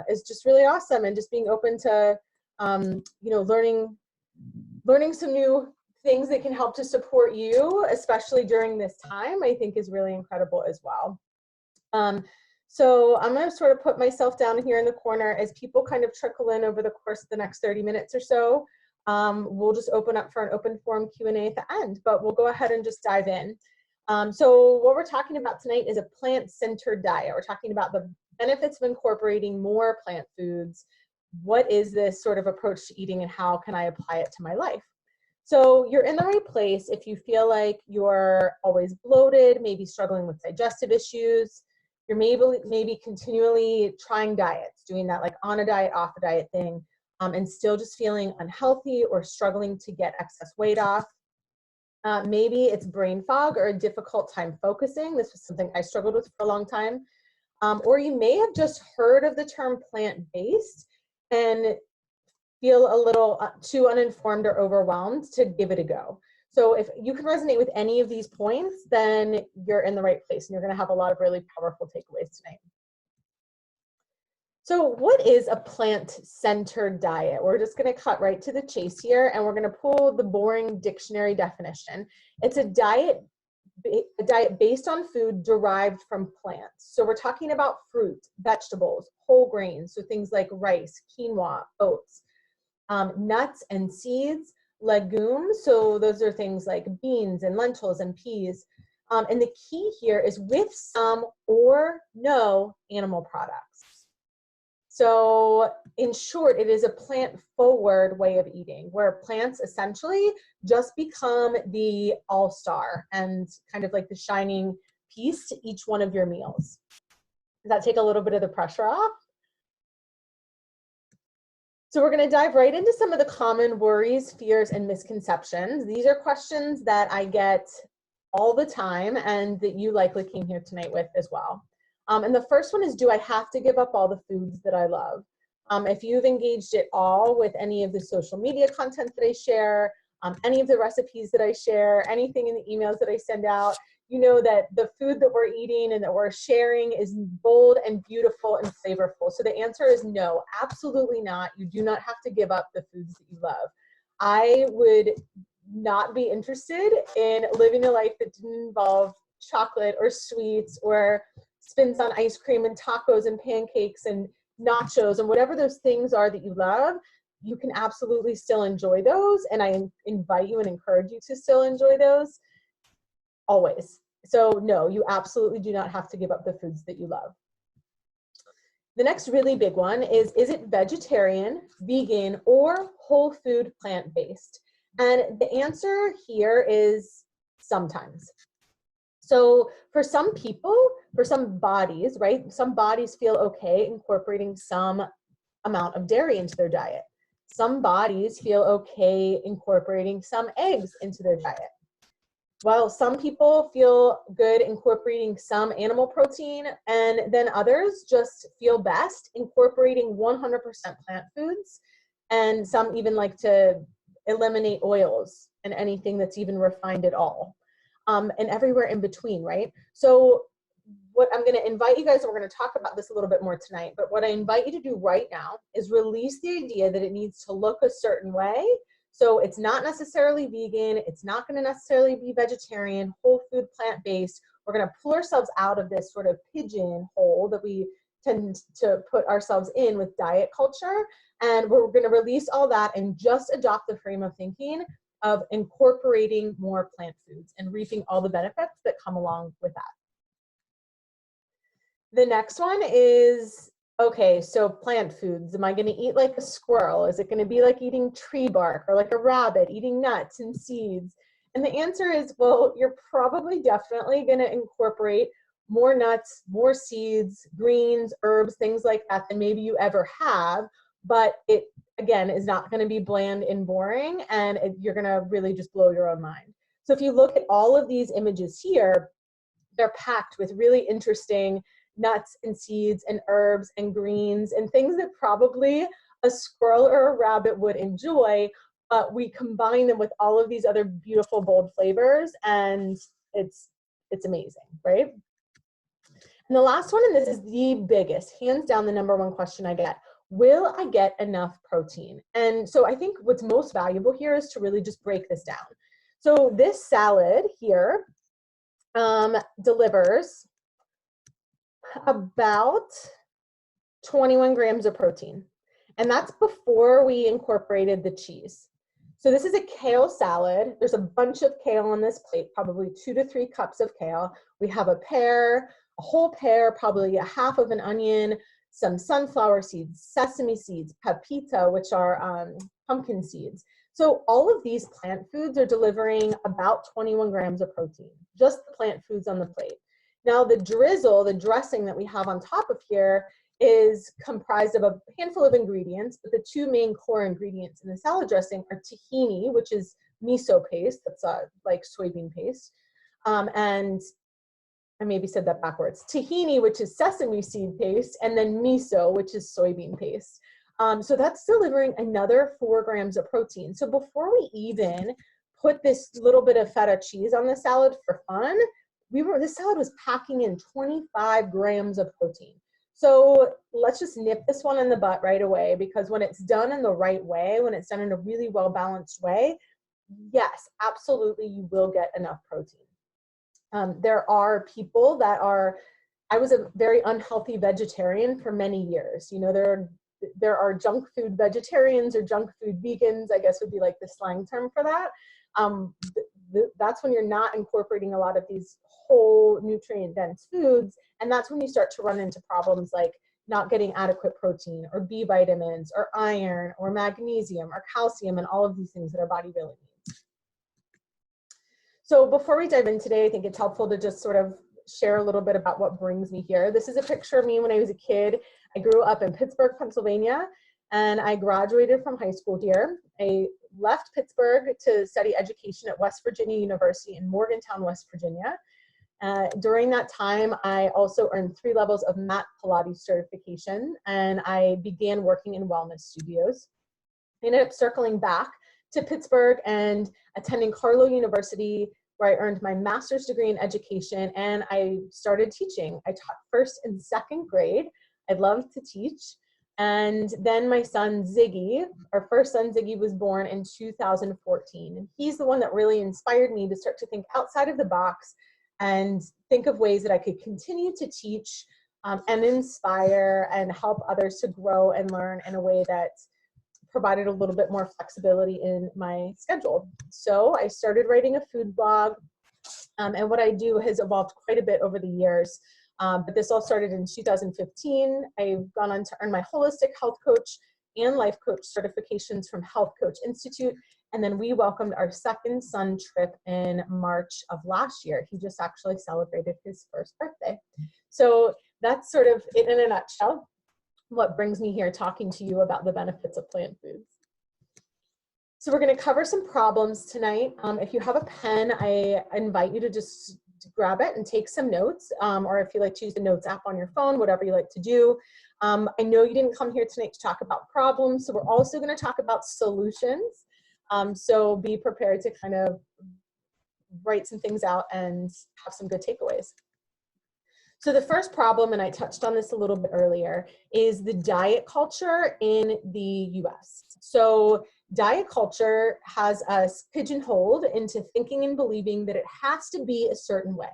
is just really awesome. And just being open to, you know, learning some new things that can help to support you, especially during this time, I think is really incredible as well. So I'm going to sort of put myself down here in the corner as people kind of trickle in over the course of the next 30 minutes or so. We'll just open up for an open forum Q&A at the end, but we'll go ahead and just dive in. So what we're talking about tonight is a plant-centered diet. We're talking about the benefits of incorporating more plant foods. What is this sort of approach to eating and how can I apply it to my life? So you're in the right place if you feel like you're always bloated, maybe struggling with digestive issues. You're maybe continually trying diets, doing that like on a diet, off a diet thing, and still just feeling unhealthy or struggling to get excess weight off. Maybe it's brain fog or a difficult time focusing. This was something I struggled with for a long time. Or you may have just heard of the term plant-based and feel a little too uninformed or overwhelmed to give it a go. So if you can resonate with any of these points, then you're in the right place and you're going to have a lot of really powerful takeaways tonight. So what is a plant-centered diet? We're just going to cut right to the chase here, and we're going to pull the boring dictionary definition. It's a diet based on food derived from plants. So we're talking about fruit, vegetables, whole grains, so things like rice, quinoa, oats, nuts and seeds, legumes, so those are things like beans and lentils and peas. And the key here is with some or no animal products. So in short, it is a plant-forward way of eating, where plants essentially just become the all-star and kind of like the shining piece to each one of your meals. Does that take a little bit of the pressure off? So we're going to dive right into some of the common worries, fears, and misconceptions. These are questions that I get all the time and that you likely came here tonight with as well. And the first one is, do I have to give up all the foods that I love? If you've engaged at all with any of the social media content that I share, any of the recipes that I share, anything in the emails that I send out, you know that the food that we're eating and that we're sharing is bold and beautiful and flavorful. So the answer is no, absolutely not. You do not have to give up the foods that you love. I would not be interested in living a life that didn't involve chocolate or sweets or spins on ice cream and tacos and pancakes and nachos and whatever those things are that you love. You can absolutely still enjoy those, and I invite you and encourage you to still enjoy those always. So no, you absolutely do not have to give up the foods that you love. The next really big one is it vegetarian, vegan, or whole food plant-based? And the answer here is sometimes. So for some people, for some bodies, right, some bodies feel okay incorporating some amount of dairy into their diet. Some bodies feel okay incorporating some eggs into their diet. While some people feel good incorporating some animal protein, and then others just feel best incorporating 100% plant foods, and some even like to eliminate oils and anything that's even refined at all. And everywhere in between, right? So what I'm gonna invite you guys, and we're gonna talk about this a little bit more tonight, but what I invite you to do right now is release the idea that it needs to look a certain way. So it's not necessarily vegan, it's not gonna necessarily be vegetarian, whole food, plant-based. We're gonna pull ourselves out of this sort of pigeonhole that we tend to put ourselves in with diet culture, and we're gonna release all that and just adopt the frame of thinking of incorporating more plant foods and reaping all the benefits that come along with that. The next one is, okay, so plant foods. Am I going to eat like a squirrel? Is it going to be like eating tree bark, or like a rabbit eating nuts and seeds? And the answer is, well, you're probably definitely going to incorporate more nuts, more seeds, greens, herbs, things like that than maybe you ever have. But it, again, is not going to be bland and boring, and you're going to really just blow your own mind. So if you look at all of these images here, they're packed with really interesting nuts and seeds and herbs and greens and things that probably a squirrel or a rabbit would enjoy, but we combine them with all of these other beautiful, bold flavors, and it's amazing, right? And the last one, and this is the biggest, hands down the #1 question I get, will I get enough protein? And so I think what's most valuable here is to really just break this down. So this salad here delivers about 21 grams of protein. And that's before we incorporated the cheese. So this is a kale salad. There's a bunch of kale on this plate, probably 2 to 3 cups of kale. We have a pear, a whole pear, probably a half of an onion, some sunflower seeds, sesame seeds, pepita, which are pumpkin seeds. So all of these plant foods are delivering about 21 grams of protein, just the plant foods on the plate. Now the drizzle, the dressing that we have on top of here, is comprised of a handful of ingredients, but the 2 main core ingredients in the salad dressing are tahini, which is miso paste, that's like soybean paste, and I maybe said that backwards. Tahini, which is sesame seed paste, and then miso, which is soybean paste. So that's delivering another 4 grams of protein. So before we even put this little bit of feta cheese on the salad for fun, this salad was packing in 25 grams of protein. So let's just nip this one in the butt right away, because when it's done in the right way, when it's done in a really well-balanced way, yes, absolutely, you will get enough protein. There are people that I was a very unhealthy vegetarian for many years. You know, there are junk food vegetarians or junk food vegans, I guess would be like the slang term for that. That's when you're not incorporating a lot of these whole nutrient dense foods, and that's when you start to run into problems like not getting adequate protein or B vitamins or iron or magnesium or calcium and all of these things that our body really needs. So before we dive in today, I think it's helpful to just sort of share a little bit about what brings me here. This is a picture of me when I was a kid. I grew up in Pittsburgh, Pennsylvania, and I graduated from high school here. I left Pittsburgh to study education at West Virginia University in Morgantown, West Virginia. During that time, I also earned 3 levels of mat Pilates certification, and I began working in wellness studios. I ended up circling back to Pittsburgh and attending Carlow University, where I earned my master's degree in education, and I started teaching. I taught 1st and 2nd grade. I loved to teach. And then my son Ziggy, our first son Ziggy, was born in 2014. And he's the one that really inspired me to start to think outside of the box and think of ways that I could continue to teach and inspire and help others to grow and learn in a way that provided a little bit more flexibility in my schedule. So I started writing a food blog, and what I do has evolved quite a bit over the years. But this all started in 2015. I've gone on to earn my holistic health coach and life coach certifications from Health Coach Institute. And then we welcomed our 2nd son, Trip, in March of last year. He just actually celebrated his 1st birthday. So that's sort of it in a nutshell, what brings me here talking to you about the benefits of plant foods. So we're going to cover some problems tonight. If you have a pen, I invite you to just grab it and take some notes, or if you like to use the notes app on your phone, whatever you like to do. I know you didn't come here tonight to talk about problems, so we're also going to talk about solutions. So be prepared to kind of write some things out and have some good takeaways. So the first problem, and I touched on this a little bit earlier, is the diet culture in the US. So diet culture has us pigeonholed into thinking and believing that it has to be a certain way.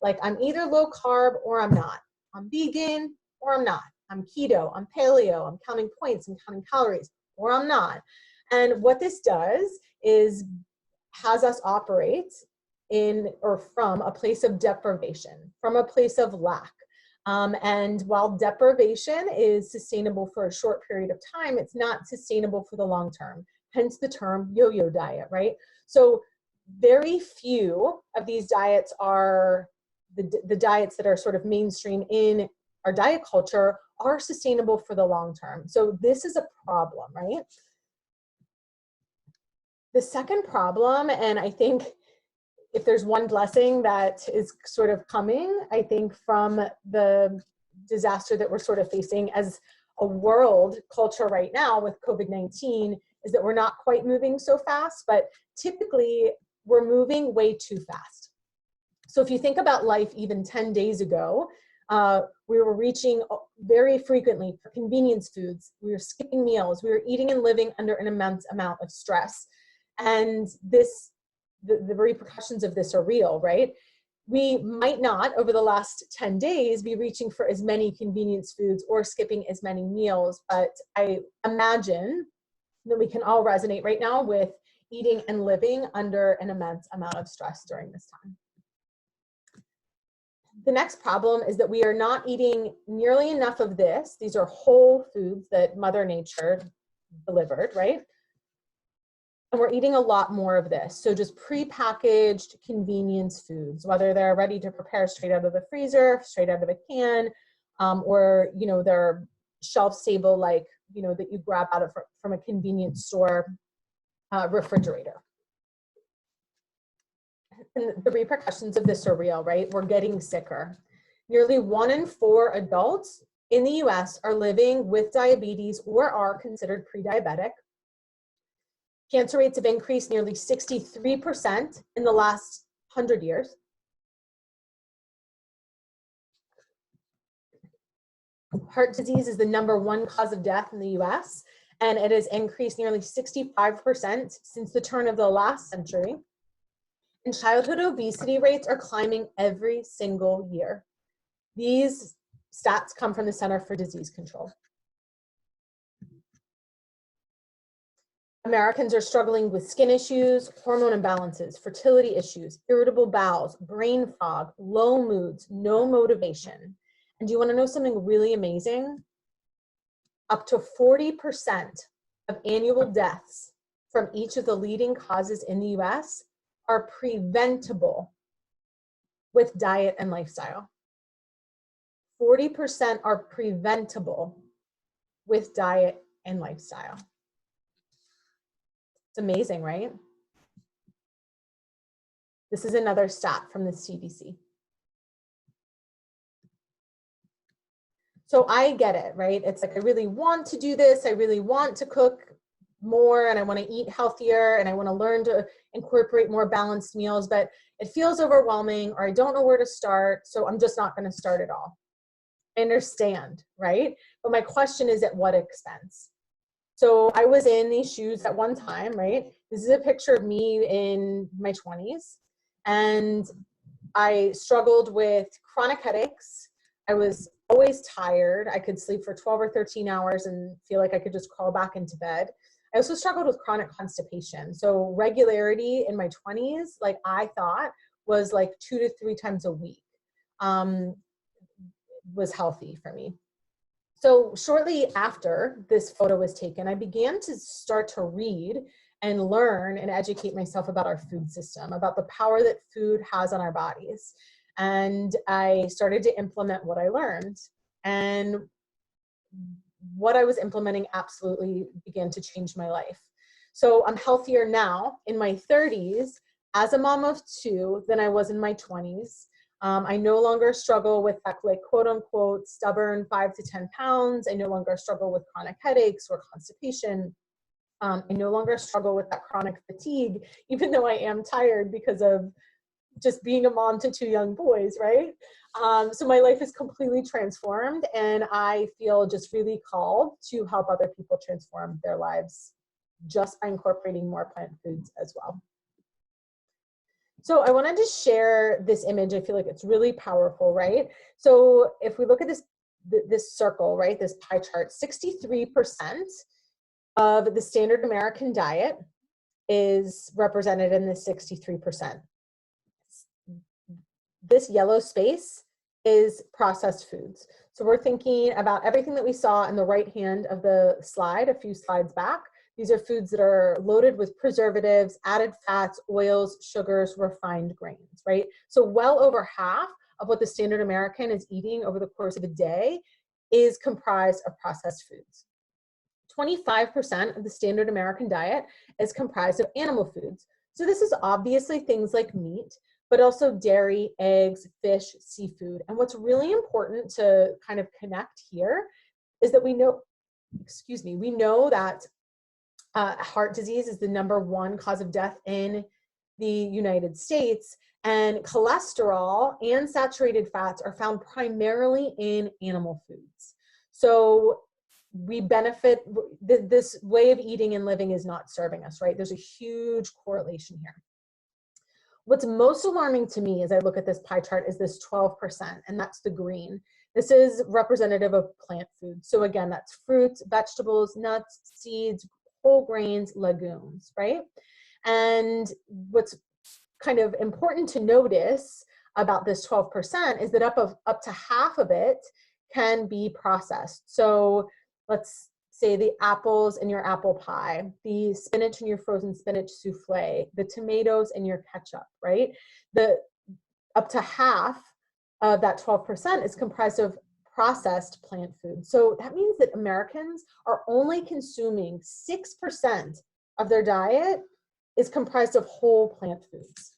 Like, I'm either low carb or I'm not. I'm vegan or I'm not. I'm keto, I'm paleo, I'm counting points, I'm counting calories, or I'm not. And what this does is has us operate in or from a place of deprivation, from a place of lack. And while deprivation is sustainable for a short period of time, it's not sustainable for the long term. Hence the term yo-yo diet, right? So very few of these diets are the diets that are sort of mainstream in our diet culture are sustainable for the long term. So this is a problem, right? The second problem, and I think if there's one blessing that is sort of coming, I think, from the disaster that we're sort of facing as a world culture right now with COVID-19, is that we're not quite moving so fast, but typically we're moving way too fast. So if you think about life even 10 days ago, We were reaching very frequently for convenience foods. We were skipping meals. We were eating and living under an immense amount of stress. And the repercussions of this are real, right? We might not, over the last 10 days, be reaching for as many convenience foods or skipping as many meals, but I imagine that we can all resonate right now with eating and living under an immense amount of stress during this time. The next problem is that we are not eating nearly enough of this. These are whole foods that Mother Nature delivered, right? And we're eating a lot more of this. So just prepackaged convenience foods, whether they're ready to prepare straight out of the freezer, straight out of a can, or, you know, they're shelf stable, like, you know, that you grab out of from a convenience store refrigerator. And the repercussions of this are real, right? We're getting sicker. Nearly 1 in 4 adults in the US are living with diabetes or are considered pre-diabetic. Cancer rates have increased nearly 63% in the last 100 years. Heart disease is the #1 cause of death in the US, and it has increased nearly 65% since the turn of the last century. And childhood obesity rates are climbing every single year. These stats come from the Center for Disease Control. Americans are struggling with skin issues, hormone imbalances, fertility issues, irritable bowels, brain fog, low moods, no motivation. And do you want to know something really amazing? Up to 40% of annual deaths from each of the leading causes in the US are preventable with diet and lifestyle. 40% are preventable with diet and lifestyle. It's amazing, right? This is another stat from the CDC. So I get it, right? It's like, I really want to do this. I really want to cook more, and I want to eat healthier, and I want to learn to incorporate more balanced meals, but it feels overwhelming, or I don't know where to start, so I'm just not going to start at all. I understand, right? But my question is, at what expense? So I was in these shoes at one time, right? This is a picture of me in my 20s, and I struggled with chronic headaches. I was always tired. I could sleep for 12 or 13 hours and feel like I could just crawl back into bed. I also struggled with chronic constipation. So regularity in my 20s, like, I thought was like 2 to 3 times a week, was healthy for me. So shortly after this photo was taken, I began to start to read and learn and educate myself about our food system, about the power that food has on our bodies. And I started to implement what I learned. And what I was implementing absolutely began to change my life. So I'm healthier now in my 30s as a mom of 2 than I was in my 20s. I no longer struggle with that, like, quote unquote stubborn 5 to 10 pounds. I no longer struggle with chronic headaches or constipation. I no longer struggle with that chronic fatigue, even though I am tired because of just being a mom to 2 young boys, right? So my life is completely transformed, and I feel just really called to help other people transform their lives just by incorporating more plant foods as well. So I wanted to share this image. I feel like it's really powerful, right? So if we look at this circle, right, this pie chart, 63% of the standard American diet is represented in this 63%. This yellow space is processed foods. So we're thinking about everything that we saw in the right hand of the slide, a few slides back. These are foods that are loaded with preservatives, added fats, oils, sugars, refined grains, right? So well over half of what the standard American is eating over the course of a day is comprised of processed foods. 25% of the standard American diet is comprised of animal foods. So this is obviously things like meat, but also dairy, eggs, fish, seafood. And what's really important to kind of connect here is that we know that heart disease is the #1 cause of death in the United States. And cholesterol and saturated fats are found primarily in animal foods. So we benefit, this way of eating and living is not serving us, right? There's a huge correlation here. What's most alarming to me as I look at this pie chart is this 12%, and that's the green. This is representative of plant food. So again, that's fruits, vegetables, nuts, seeds, whole grains, legumes, right? And what's kind of important to notice about this 12% is that up to half of it can be processed. So let's say the apples in your apple pie, the spinach in your frozen spinach souffle, the tomatoes in your ketchup, right? Up to half of that 12% is comprised of processed plant food. So that means that Americans are only consuming 6% of their diet is comprised of whole plant foods.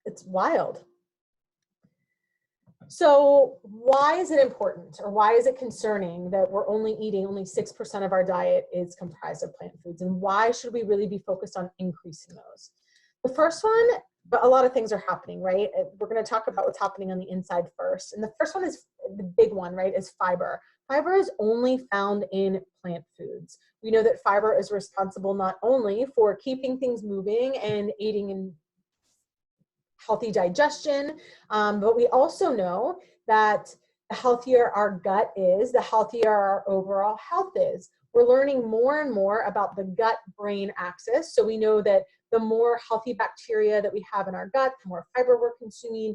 It's wild. So why is it important, or why is it concerning that we're only 6% of our diet is comprised of plant foods, and why should we really be focused on increasing those? The first one, but a lot of things are happening, right? We're going to talk about what's happening on the inside first. And the first one is the big one, right, is fiber. Fiber is only found in plant foods. We know that fiber is responsible not only for keeping things moving and aiding in healthy digestion, but we also know that the healthier our gut is, the healthier our overall health is. We're learning more and more about the gut-brain axis. So we know that the more healthy bacteria that we have in our gut, the more fiber we're consuming,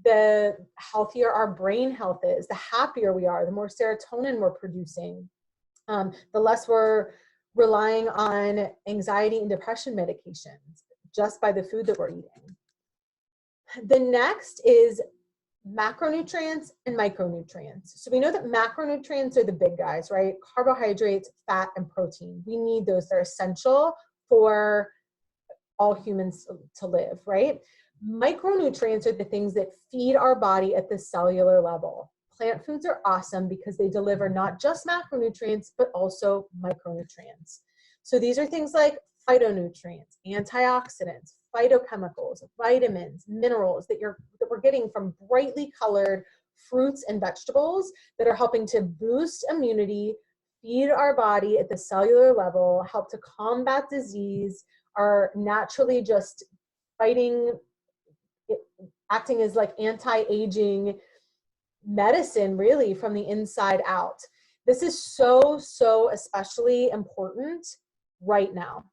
the healthier our brain health is, the happier we are, the more serotonin we're producing, the less we're relying on anxiety and depression medications just by the food that we're eating. The next is macronutrients and micronutrients. So we know that macronutrients are the big guys, right? Carbohydrates, fat, and protein. We need those. They're essential for all humans to live, right? Micronutrients are the things that feed our body at the cellular level. Plant foods are awesome because they deliver not just macronutrients, but also micronutrients. So these are things like phytonutrients, antioxidants, phytochemicals, vitamins, minerals that we're getting from brightly colored fruits and vegetables that are helping to boost immunity, feed our body at the cellular level, help to combat disease, are naturally just fighting, acting as like anti-aging medicine really from the inside out. This is so especially important right now.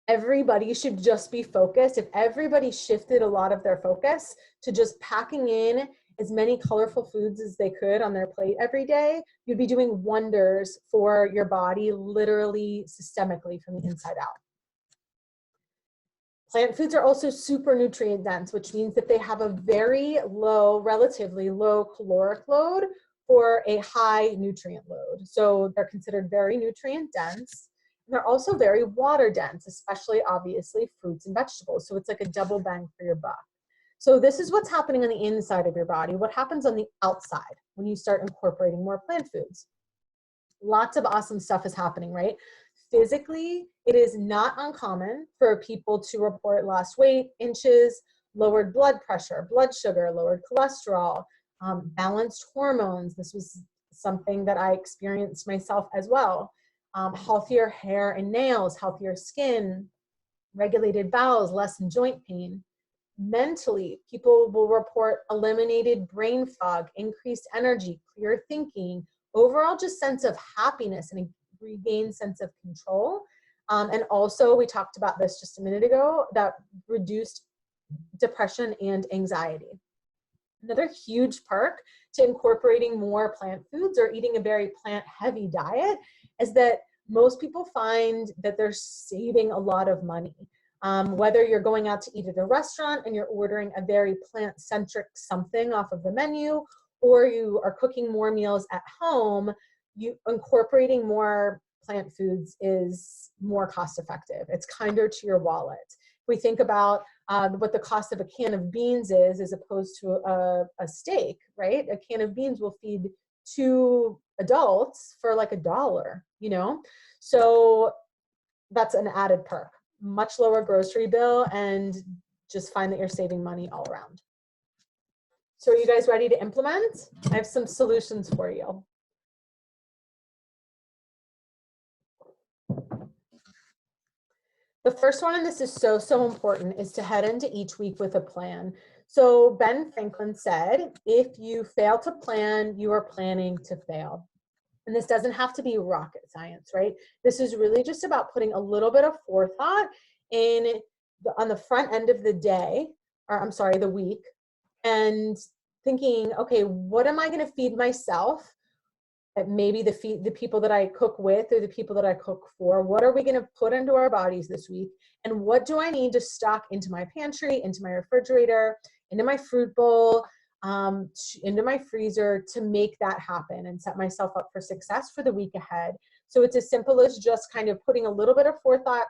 Everybody should just be focused. If everybody shifted a lot of their focus to just packing in as many colorful foods as they could on their plate every day, you'd be doing wonders for your body, literally systemically from the inside out. Plant foods are also super nutrient dense, which means that they have a very low, relatively low caloric load for a high nutrient load. So they're considered very nutrient dense. And they're also very water dense, especially obviously fruits and vegetables. So it's like a double bang for your buck. So this is what's happening on the inside of your body. What happens on the outside when you start incorporating more plant foods? Lots of awesome stuff is happening, right? Physically, it is not uncommon for people to report lost weight, inches, lowered blood pressure, blood sugar, lowered cholesterol, balanced hormones. This was something that I experienced myself as well. Healthier hair and nails, healthier skin, regulated bowels, less joint pain. Mentally, people will report eliminated brain fog, increased energy, clear thinking, overall just sense of happiness and a regained sense of control. And also, we talked about this just a minute ago, that reduced depression and anxiety. Another huge perk to incorporating more plant foods or eating a very plant-heavy diet is that most people find that they're saving a lot of money. Whether you're going out to eat at a restaurant and you're ordering a very plant-centric something off of the menu, or you are cooking more meals at home, incorporating more plant foods is more cost-effective. It's kinder to your wallet. If we think about what the cost of a can of beans is as opposed to a steak, right? A can of beans will feed 2 adults for like $1, you know? So that's an added perk. much lower grocery bill and just find that you're saving money all around. So are you guys ready to implement? I have some solutions for you. The first one, and this is so important, is to head into each week with a plan. So Ben Franklin said, if you fail to plan, you are planning to fail. And this doesn't have to be rocket science, right? This is really just about putting a little bit of forethought on the front end of the day, or I'm sorry, the week, and thinking, okay, what am I going to feed myself? Maybe the people that I cook with or the people that I cook for, what are we going to put into our bodies this week? And what do I need to stock into my pantry, into my refrigerator, into my fruit bowl, into my freezer to make that happen and set myself up for success for the week ahead? So it's as simple as just kind of putting a little bit of forethought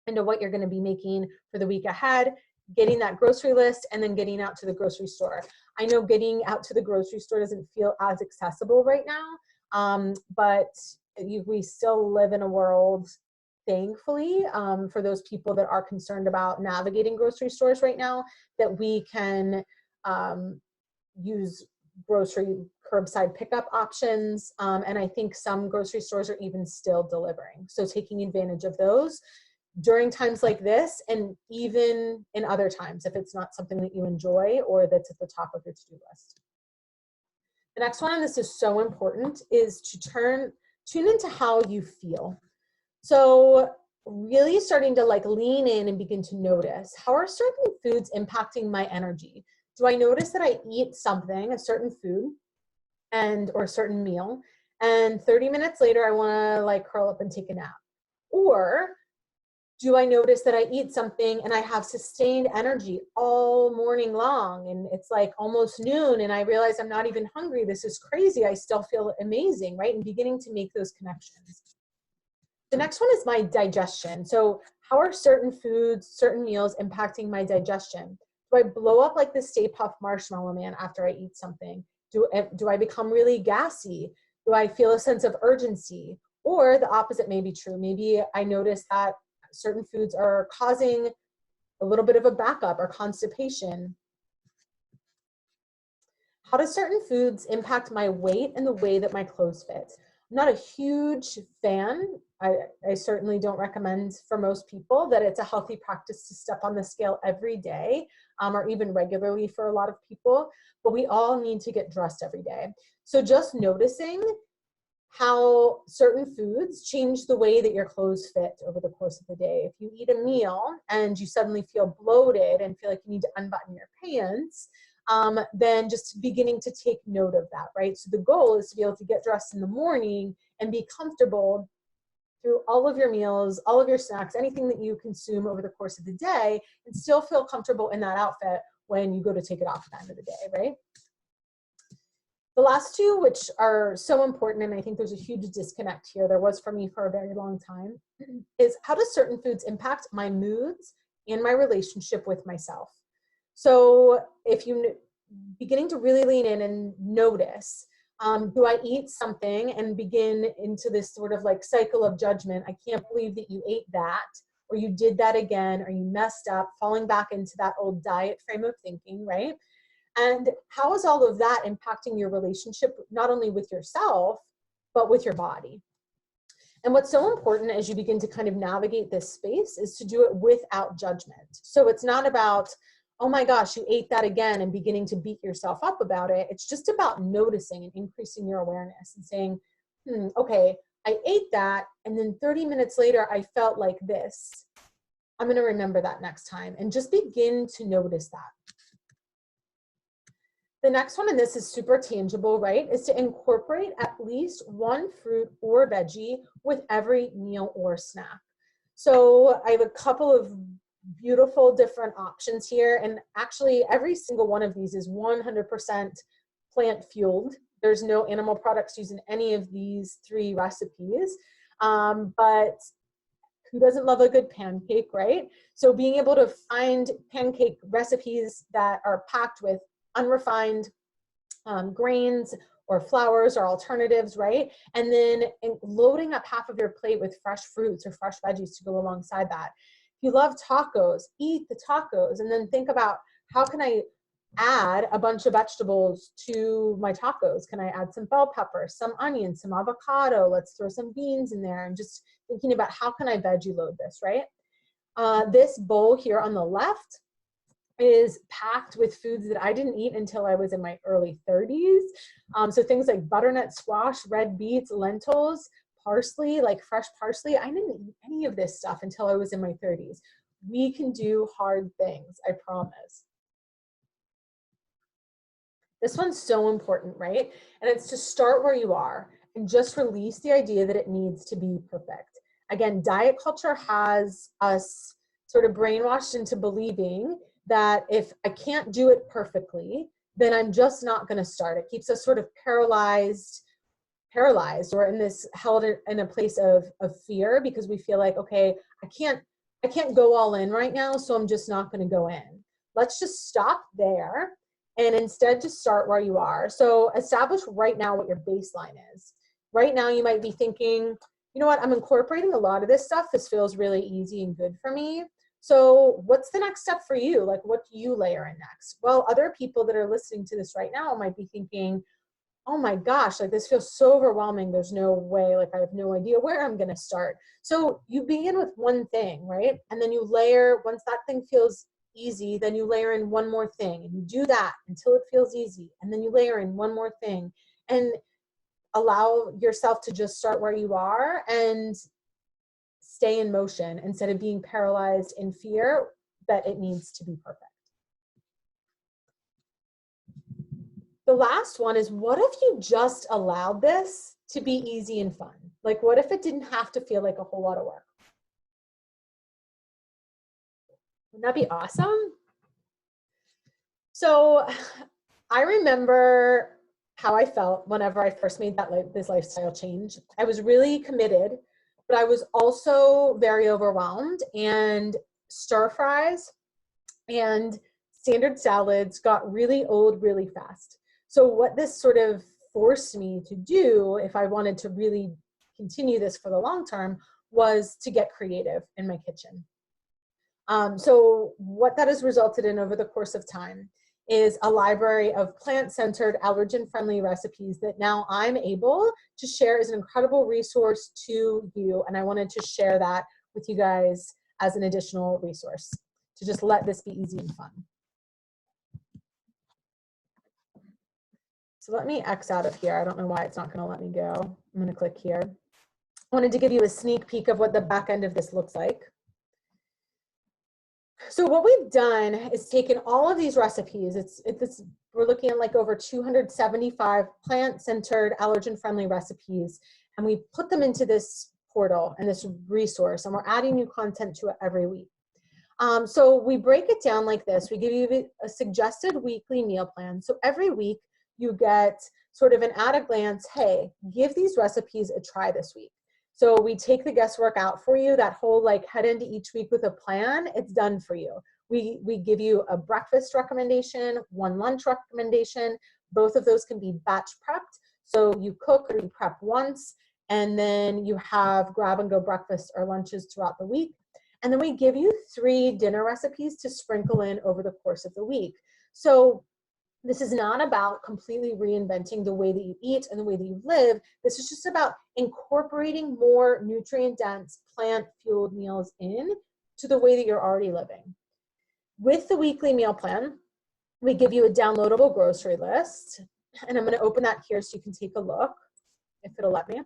into what you're going to be making for the week ahead, getting that grocery list, and then getting out to the grocery store. I know getting out to the grocery store doesn't feel as accessible right now, but we still live in a world, thankfully, for those people that are concerned about navigating grocery stores right now, that we can use grocery curbside pickup options. And I think some grocery stores are even still delivering. So taking advantage of those during times like this, and even in other times, if it's not something that you enjoy or that's at the top of your to-do list. The next one, and this is so important, is to tune into how you feel. So really starting to lean in and begin to notice, how are certain foods impacting my energy? Do I notice that I eat something, a certain food or a certain meal, and 30 minutes later I want to curl up and take a nap? Or do I notice that I eat something and I have sustained energy all morning long, and it's almost noon and I realize I'm not even hungry? This is crazy. I still feel amazing, right? And beginning to make those connections. The next one is my digestion. So how are certain foods, certain meals impacting my digestion? Do I blow up like the Stay Puft Marshmallow Man after I eat something? Do I become really gassy? Do I feel a sense of urgency? Or the opposite may be true. Maybe I notice that certain foods are causing a little bit of a backup or constipation. How do certain foods impact my weight and the way that my clothes fit? I'm not a huge fan. I certainly don't recommend for most people that it's a healthy practice to step on the scale every day, or even regularly for a lot of people, but we all need to get dressed every day. So just noticing how certain foods change the way that your clothes fit over the course of the day. If you eat a meal and you suddenly feel bloated and feel like you need to unbutton your pants, then just beginning to take note of that, right? So the goal is to be able to get dressed in the morning and be comfortable through all of your meals, all of your snacks, anything that you consume over the course of the day, and still feel comfortable in that outfit when you go to take it off at the end of the day, right? The last two, which are so important, and I think there's a huge disconnect here, there was for me for a very long time, is how do certain foods impact my moods and my relationship with myself? So if you beginning to really lean in and notice, do I eat something and begin into this sort of cycle of judgment? I can't believe that you ate that, or you did that again, or you messed up, falling back into that old diet frame of thinking, right? And how is all of that impacting your relationship, not only with yourself, but with your body? And what's so important as you begin to kind of navigate this space is to do it without judgment. So it's not about, oh my gosh, you ate that again, and beginning to beat yourself up about it. It's just about noticing and increasing your awareness and saying, okay, I ate that, and then 30 minutes later, I felt like this. I'm going to remember that next time, and just begin to notice that. The next one, and this is super tangible, right, is to incorporate at least one fruit or veggie with every meal or snack. So I have a couple of beautiful different options here, and actually every single one of these is 100% plant fueled. There's no animal products used in any of these three recipes, but who doesn't love a good pancake, right? So being able to find pancake recipes that are packed with unrefined grains or flours or alternatives, right? And then loading up half of your plate with fresh fruits or fresh veggies to go alongside that. If you love tacos, eat the tacos, and then think about, how can I add a bunch of vegetables to my tacos? Can I add some bell peppers, some onions, some avocado? Let's throw some beans in there, and just thinking about how can I veggie load this, right? This bowl here on the left is packed with foods that I didn't eat until I was in my early 30s. So things like butternut squash, red beets, lentils, parsley, like fresh parsley. I didn't eat any of this stuff until I was in my 30s. We can do hard things, I promise. This one's so important, right? And it's to start where you are and just release the idea that it needs to be perfect. Again, diet culture has us sort of brainwashed into believing that if I can't do it perfectly, then I'm just not going to start. It keeps us sort of paralyzed or in this, held in a place of fear, because we feel like, okay, I can't go all in right now, so I'm just not going to go in. Let's just stop there and instead just start where you are. So establish right now what your baseline is. Right now you might be thinking, you know what, I'm incorporating a lot of this stuff. This feels really easy and good for me. So what's the next step for you? Like, what do you layer in next? Well, other people that are listening to this right now might be thinking, oh my gosh, like this feels so overwhelming. There's no way, like I have no idea where I'm going to start. So you begin with one thing, right? And then you layer, once that thing feels easy, then you layer in one more thing, and you do that until it feels easy. And then you layer in one more thing, and allow yourself to just start where you are and stay in motion instead of being paralyzed in fear that it needs to be perfect. The last one is, what if you just allowed this to be easy and fun? Like, what if it didn't have to feel like a whole lot of work? Wouldn't that be awesome? So I remember how I felt whenever I first made this lifestyle change. I was really committed, but I was also very overwhelmed, and stir fries and standard salads got really old really fast. So what this sort of forced me to do, if I wanted to really continue this for the long term, was to get creative in my kitchen. So what that has resulted in over the course of time is a library of plant-centered, allergen-friendly recipes that now I'm able to share as an incredible resource to you. And I wanted to share that with you guys as an additional resource, to just let this be easy and fun. So let me X out of here. I don't know why it's not going to let me go. I'm going to click here. I wanted to give you a sneak peek of what the back end of this looks like. So what we've done is taken all of these recipes. We're looking at like over 275 plant-centered, allergen-friendly recipes, and we put them into this portal and this resource, and we're adding new content to it every week. So we break it down like this. We give you a suggested weekly meal plan. So every week you get sort of an at a glance, hey, give these recipes a try this week. So we take the guesswork out for you. That whole like head into each week with a plan, it's done for you. We give you a breakfast recommendation, one lunch recommendation. Both of those can be batch prepped. So you cook or you prep once, and then you have grab and go breakfast or lunches throughout the week. And then we give you 3 dinner recipes to sprinkle in over the course of the week. So this is not about completely reinventing the way that you eat and the way that you live. This is just about incorporating more nutrient-dense, plant-fueled meals in to the way that you're already living. With the weekly meal plan, we give you a downloadable grocery list. And I'm going to open that here so you can take a look, if it'll let me.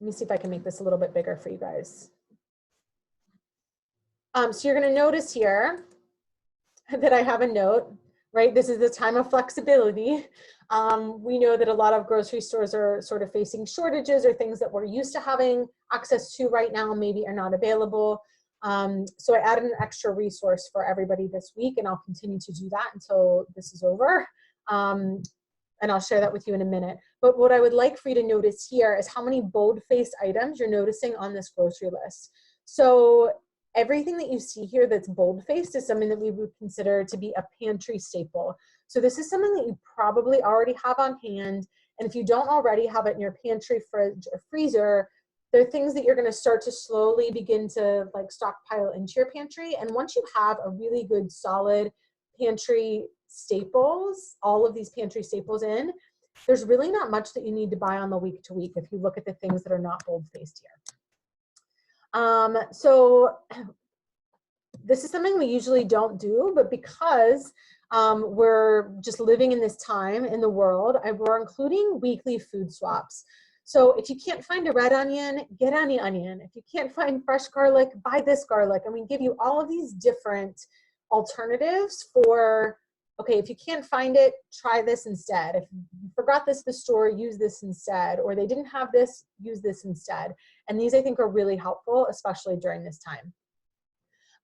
Let me see if I can make this a little bit bigger for you guys. So you're going to notice here that I have a note, right? This is the time of flexibility. We know that a lot of grocery stores are sort of facing shortages, or things that we're used to having access to right now maybe are not available. So I added an extra resource for everybody this week, and I'll continue to do that until this is over. And I'll share that with you in a minute. But what I would like for you to notice here is how many bold-faced items you're noticing on this grocery list. So everything that you see here that's bold-faced is something that we would consider to be a pantry staple. So this is something that you probably already have on hand. And if you don't already have it in your pantry, fridge, or freezer, they're things that you're going to start to slowly begin to like stockpile into your pantry. And once you have a really good solid pantry staples, all of these pantry staples in, there's really not much that you need to buy on the week to week if you look at the things that are not bold-faced here. So this is something we usually don't do, but because we're just living in this time in the world, we're including weekly food swaps. So if you can't find a red onion, get any onion. If you can't find fresh garlic, buy this garlic. And we give you all of these different alternatives for, okay, if you can't find it, try this instead. If you forgot this at the store, use this instead. Or they didn't have this, use this instead. And these I think are really helpful, especially during this time.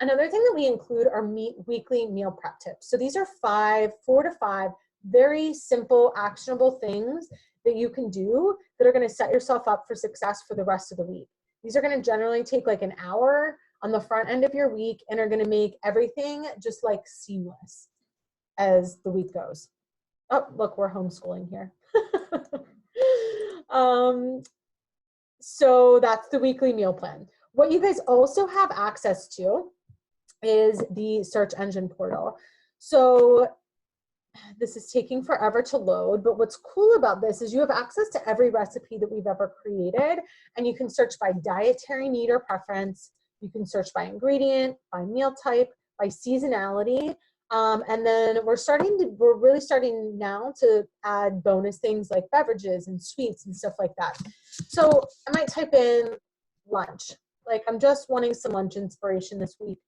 Another thing that we include are weekly meal prep tips. So these are 4 to 5 very simple, actionable things that you can do that are going to set yourself up for success for the rest of the week. These are going to generally take like an hour on the front end of your week and are going to make everything just like seamless as the week goes. Oh, look, we're homeschooling here. So that's the weekly meal plan. What you guys also have access to is the search engine portal. So this is taking forever to load, but what's cool about this is you have access to every recipe that we've ever created, and you can search by dietary need or preference. You can search by ingredient, by meal type, by seasonality. And then we're really starting now to add bonus things like beverages and sweets and stuff like that. So I might type in lunch, like I'm just wanting some lunch inspiration this week.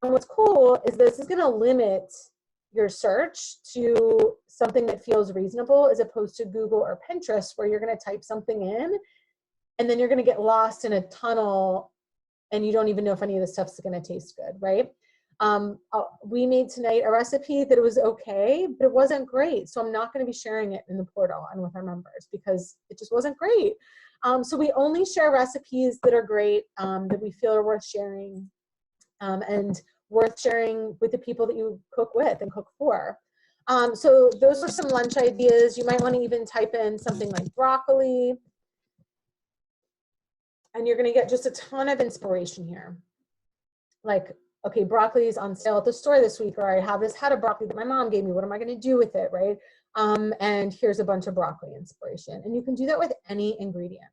And what's cool is this is going to limit your search to something that feels reasonable as opposed to Google or Pinterest where you're going to type something in and then you're going to get lost in a tunnel and you don't even know if any of the stuff's going to taste good, right? We made tonight a recipe that it was okay, but it wasn't great. So I'm not going to be sharing it in the portal and with our members because it just wasn't great. So we only share recipes that are great, that we feel are worth sharing, and worth sharing with the people that you cook with and cook for. So those are some lunch ideas. You might want to even type in something like broccoli. And you're going to get just a ton of inspiration here. Like, okay, broccoli is on sale at the store this week, or I have this head of broccoli that my mom gave me. What am I going to do with it, right? And here's a bunch of broccoli inspiration. And you can do that with any ingredient.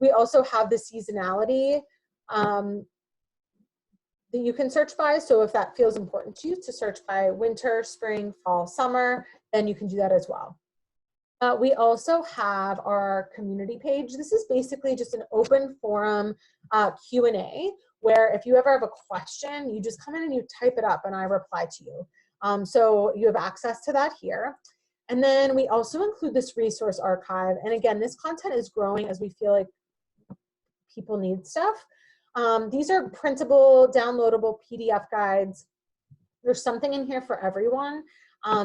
We also have the seasonality that you can search by. So if that feels important to you to search by winter, spring, fall, summer, then you can do that as well. We also have our community page. This is basically just an open forum Q&A where if you ever have a question, you just come in and you type it up and I reply to you. So you have access to that here. And then we also include this resource archive. And again, this content is growing as we feel like people need stuff. These are printable, downloadable PDF guides. There's something in here for everyone.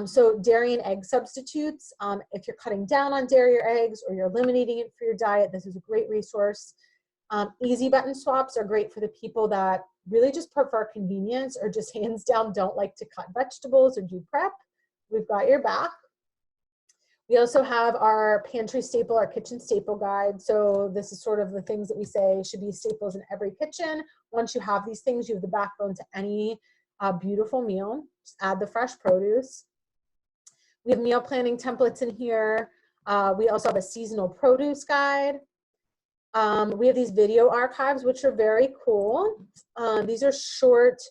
So dairy and egg substitutes, if you're cutting down on dairy or eggs or you're eliminating it for your diet, this is a great resource. Easy button swaps are great for the people that really just prefer convenience or just hands down don't like to cut vegetables or do prep. We've got your back. We also have our pantry staple, our kitchen staple guide. So this is sort of the things that we say should be staples in every kitchen. Once you have these things, you have the backbone to any beautiful meal. Just add the fresh produce. We have meal planning templates in here. We also have a seasonal produce guide. We have these video archives, which are very cool. These are short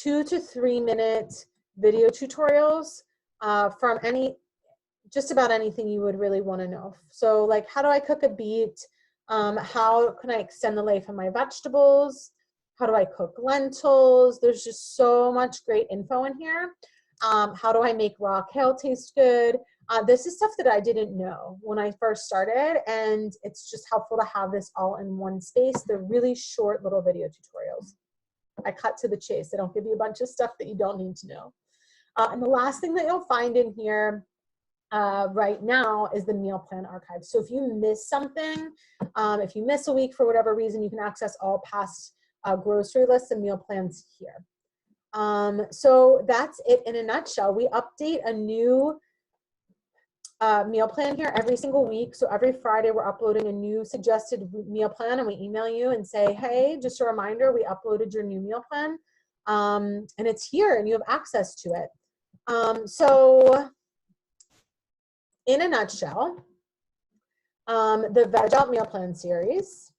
2 to 3 minute video tutorials from just about anything you would really want to know. So like, how do I cook a beet? How can I extend the life of my vegetables? How do I cook lentils? There's just so much great info in here. How do I make raw kale taste good? This is stuff that I didn't know when I first started, and it's just helpful to have this all in one space. They're really short little video tutorials. I cut to the chase. I don't give you a bunch of stuff that you don't need to know. And the last thing that you'll find in here right now is the meal plan archive. So if you miss something, if you miss a week for whatever reason, you can access all past grocery lists and meal plans here. So that's it in a nutshell. We update a new meal plan here every single week. So every Friday we're uploading a new suggested meal plan, and we email you and say, hey, just a reminder, we uploaded your new meal plan, and it's here and you have access to it. So in a nutshell, the Veg Out Meal Plan series,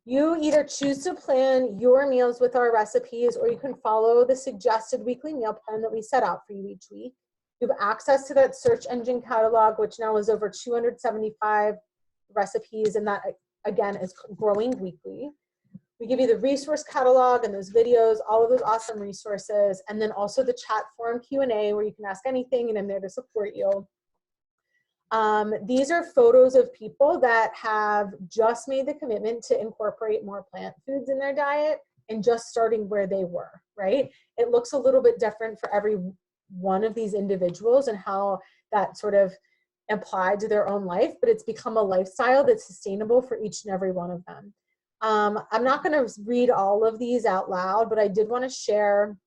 you either choose to plan your meals with our recipes, or you can follow the suggested weekly meal plan that we set out for you each week. You have access to that search engine catalog, which now is over 275 recipes, and that, again, is growing weekly. We give you the resource catalog and those videos, all of those awesome resources, and then also the chat forum Q&A where you can ask anything, and I'm there to support you. These are photos of people that have just made the commitment to incorporate more plant foods in their diet and just starting where they were, right? It looks a little bit different for every one of these individuals and how that sort of applied to their own life, but it's become a lifestyle that's sustainable for each and every one of them. I'm not going to read all of these out loud, but I did want to share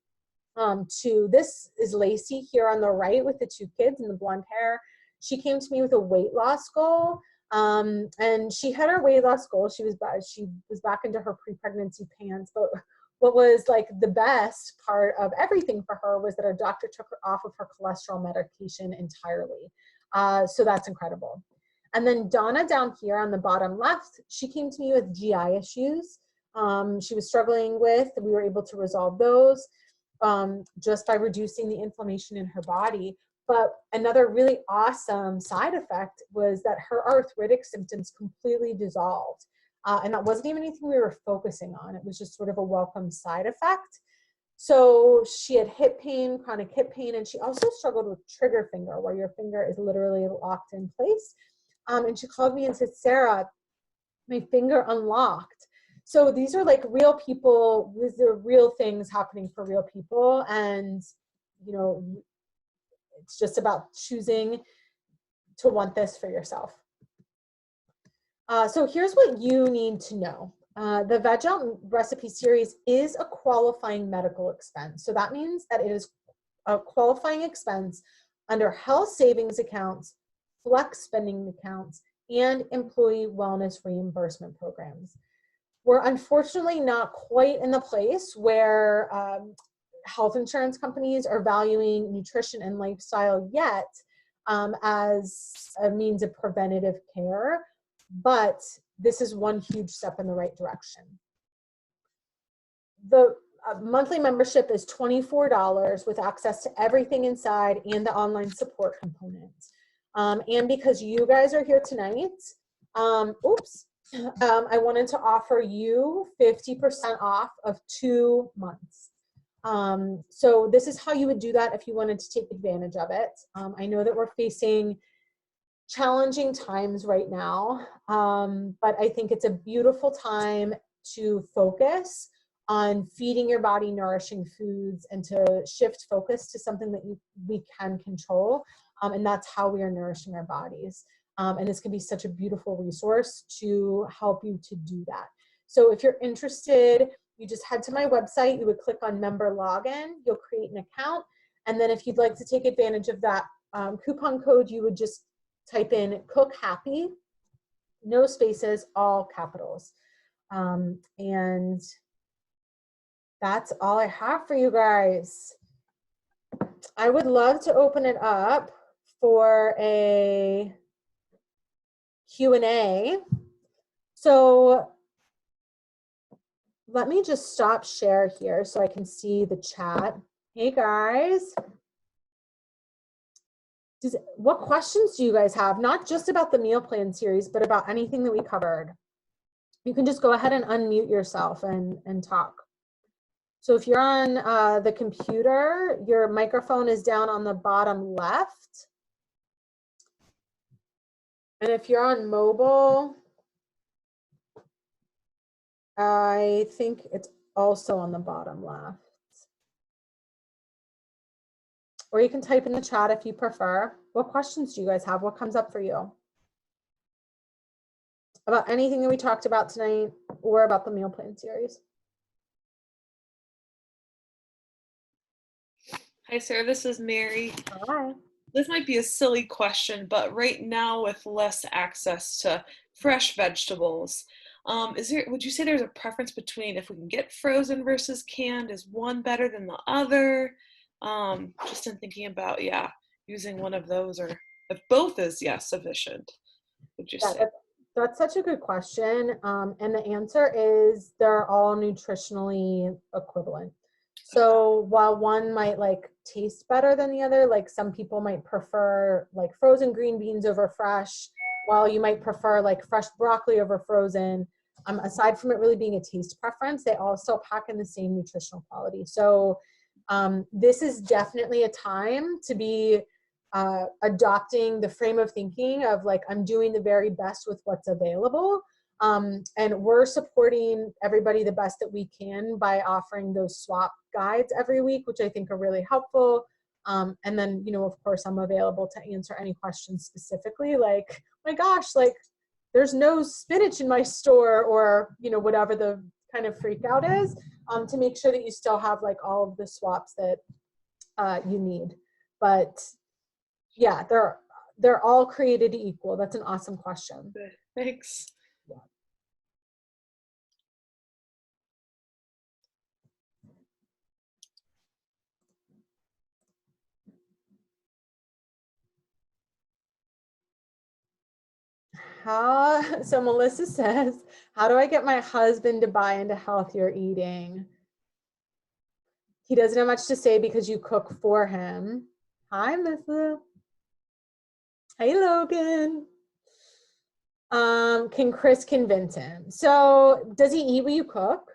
two. This is Lacey here on the right with the two kids and the blonde hair. She came to me with a weight loss goal, and she had her weight loss goal. She was back into her pre-pregnancy pants, but what was like the best part of everything for her was that her doctor took her off of her cholesterol medication entirely. So that's incredible. And then Donna down here on the bottom left, she came to me with GI issues. She was struggling with, we were able to resolve those just by reducing the inflammation in her body. But another really awesome side effect was that her arthritic symptoms completely dissolved. And that wasn't even anything we were focusing on. It was just sort of a welcome side effect. So she had hip pain, chronic hip pain, and she also struggled with trigger finger, where your finger is literally locked in place. And she called me and said, Sarah, my finger unlocked. So these are like real people, these are real things happening for real people. And, you know, it's just about choosing to want this for yourself. So here's what you need to know. The Veg Out recipe series is a qualifying medical expense. So that means that it is a qualifying expense under health savings accounts, flex spending accounts, and employee wellness reimbursement programs. We're unfortunately not quite in the place where health insurance companies are valuing nutrition and lifestyle yet as a means of preventative care, but this is one huge step in the right direction. The monthly membership is $24 with access to everything inside and the online support component. And because you guys are here tonight, I wanted to offer you 50% off of 2 months. So this is how you would do that if you wanted to take advantage of it. I know that we're facing challenging times right now, but I think it's a beautiful time to focus on feeding your body nourishing foods and to shift focus to something that we can control. And that's how we are nourishing our bodies. And this can be such a beautiful resource to help you to do that. So if you're interested, you just head to my website, you would click on member login, you'll create an account. And then if you'd like to take advantage of that coupon code, you would just type in Cook Happy, no spaces, all capitals. And that's all I have for you guys. I would love to open it up for a Q&A. So let me just stop share here so I can see the chat. Hey guys. What questions do you guys have? Not just about the meal plan series, but about anything that we covered. You can just go ahead and unmute yourself and talk. So if you're on the computer, your microphone is down on the bottom left. And if you're on mobile, I think it's also on the bottom left. Or you can type in the chat if you prefer. What questions do you guys have? What comes up for you? About anything that we talked about tonight or about the meal plan series? Hi, Sarah. This is Mary. Hi. This might be a silly question, but right now with less access to fresh vegetables, would you say there's a preference between if we can get frozen versus canned? Is one better than the other? Just in thinking about, yeah, using one of those, or if both is, yeah, sufficient, would you Yeah, say? that's such a good question. And the answer is they're all nutritionally equivalent. So while one might like taste better than the other, like some people might prefer like frozen green beans over fresh, while you might prefer like fresh broccoli over frozen. Aside from it really being a taste preference, they all still pack in the same nutritional quality. So this is definitely a time to be adopting the frame of thinking of like, I'm doing the very best with what's available. And we're supporting everybody the best that we can by offering those swap guides every week, which I think are really helpful. And then, you know, of course, I'm available to answer any questions specifically, like, my gosh, like there's no spinach in my store, or, you know, whatever the kind of freak out is, to make sure that you still have like all of the swaps that you need. But yeah, they're all created equal. That's an awesome question. Good. Thanks. Yeah. So Melissa says, how do I get my husband to buy into healthier eating? He doesn't have much to say because you cook for him. Hi, Melissa. Hey, Logan. Can Chris convince him? So does he eat what you cook?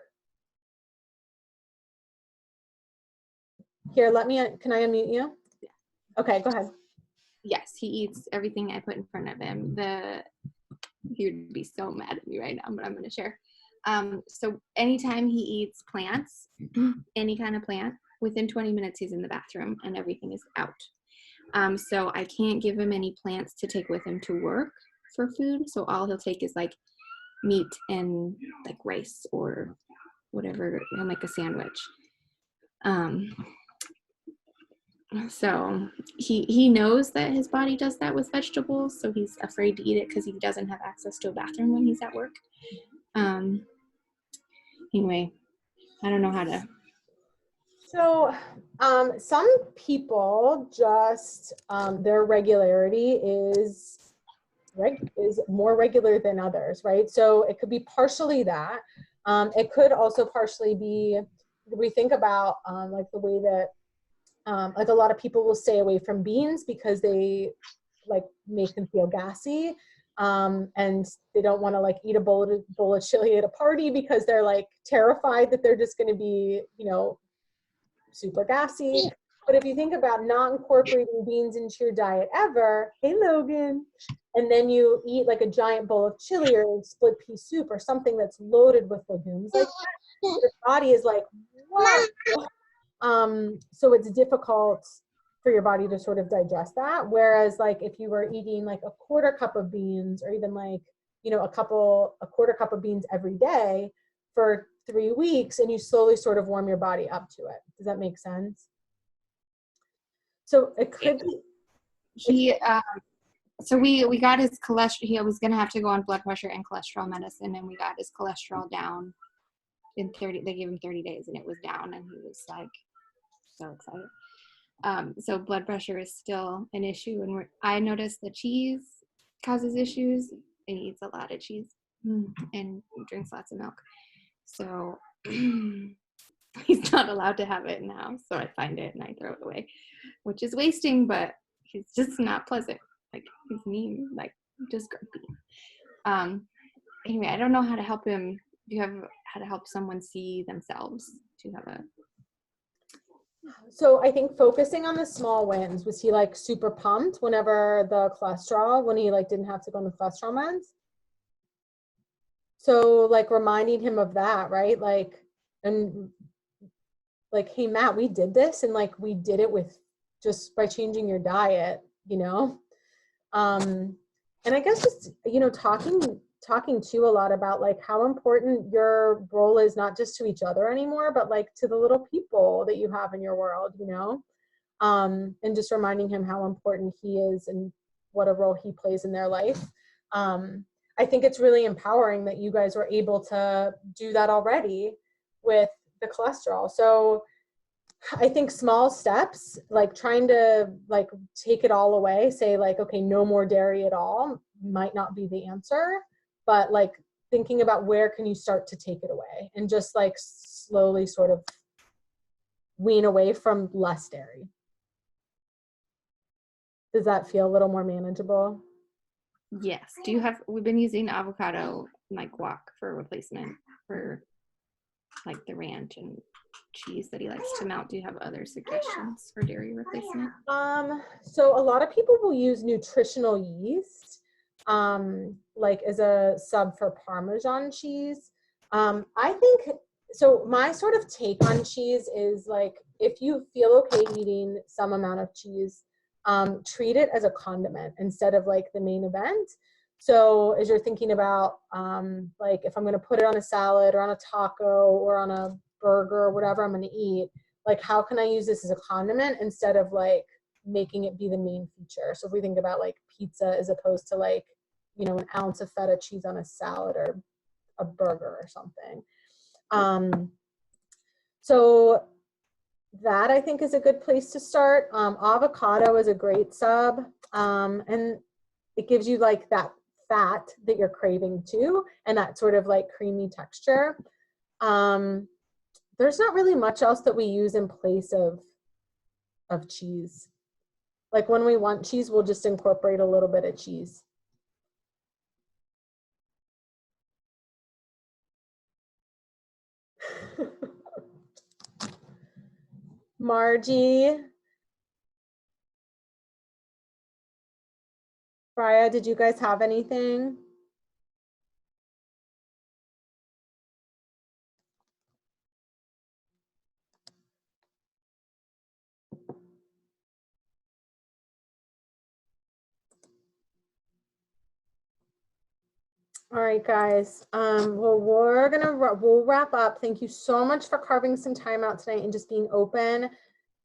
Here, can I unmute you? Yeah. Okay, go ahead. Yes, he eats everything I put in front of him. He would be so mad at me right now, but I'm going to share. So anytime he eats plants, any kind of plant, within 20 minutes he's in the bathroom and everything is out. So I can't give him any plants to take with him to work for food. So all he'll take is like meat and like rice or whatever. He'll make a sandwich. So he knows that his body does that with vegetables, so he's afraid to eat it because he doesn't have access to a bathroom when he's at work. Anyway, I don't know how to. So some people just their regularity is more regular than others, right? So it could be partially that. It could also partially be, we think about like the way that like a lot of people will stay away from beans because they like make them feel gassy, and they don't want to like eat a bowl of chili at a party because they're like terrified that they're just going to be, you know, super gassy. But if you think about not incorporating beans into your diet ever, hey Logan, and then you eat like a giant bowl of chili or split pea soup or something that's loaded with legumes, like that, your body is like, what? So it's difficult for your body to sort of digest that. Whereas like if you were eating like a quarter cup of beans, or even like, you know, a quarter cup of beans every day for 3 weeks, and you slowly sort of warm your body up to it. Does that make sense? So it could be. So we got his cholesterol. He was gonna have to go on blood pressure and cholesterol medicine, and we got his cholesterol down in 30. They gave him 30 days, and it was down, and he was like so excited. So blood pressure is still an issue, and I noticed that cheese causes issues, and he eats a lot of cheese and drinks lots of milk. So he's not allowed to have it now. So I find it and I throw it away, which is wasting, but he's just not pleasant. Like he's mean, like just grumpy. Anyway, I don't know how to help him. Do you have how to help someone see themselves? Do you have a? So I think focusing on the small wins. Was he like super pumped when he like didn't have to go on the cholesterol meds? So like reminding him of that, right? Like, and like, hey Matt, we did this, and like we did it with just by changing your diet, you know? And I guess just, you know, talking to a lot about like how important your role is, not just to each other anymore, but like to the little people that you have in your world, you know? and just reminding him how important he is and what a role he plays in their life. I think it's really empowering that you guys were able to do that already with the cholesterol. So I think small steps, like trying to like take it all away, say like, okay, no more dairy at all, might not be the answer, but like thinking about where can you start to take it away and just like slowly sort of wean away from less dairy. Does that feel a little more manageable? Yes. We've been using avocado like guac for replacement for like the ranch and cheese that he likes to melt. Do you have other suggestions for dairy replacement? So a lot of people will use nutritional yeast, like as a sub for Parmesan cheese. I think, so my sort of take on cheese is like, if you feel okay eating some amount of cheese, treat it as a condiment instead of like the main event. So as you're thinking about, like if I'm going to put it on a salad or on a taco or on a burger or whatever I'm going to eat, like how can I use this as a condiment instead of like making it be the main feature? So if we think about like pizza as opposed to like, you know, an ounce of feta cheese on a salad or a burger or something. So that I think is a good place to start. Avocado is a great sub, and it gives you like that fat that you're craving too, and that sort of like creamy texture. There's not really much else that we use in place of cheese. Like when we want cheese, we'll just incorporate a little bit of cheese. Margie, Freya, did you guys have anything? All right, guys. Well, we'll wrap up. Thank you so much for carving some time out tonight and just being open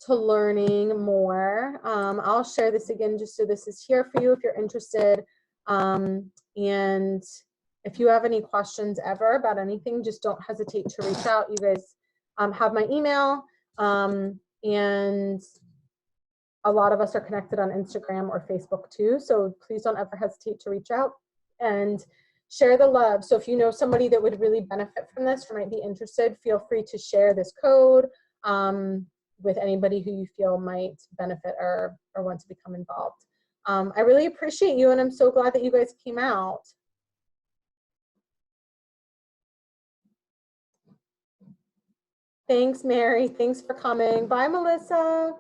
to learning more. I'll share this again just so this is here for you if you're interested. And if you have any questions ever about anything, just don't hesitate to reach out. You guys have my email, and a lot of us are connected on Instagram or Facebook too. So please don't ever hesitate to reach out and share the love. So if you know somebody that would really benefit from this or might be interested, feel free to share this code with anybody who you feel might benefit or want to become involved. I really appreciate you, and I'm so glad that you guys came out. Thanks, Mary. Thanks for coming. Bye, Melissa.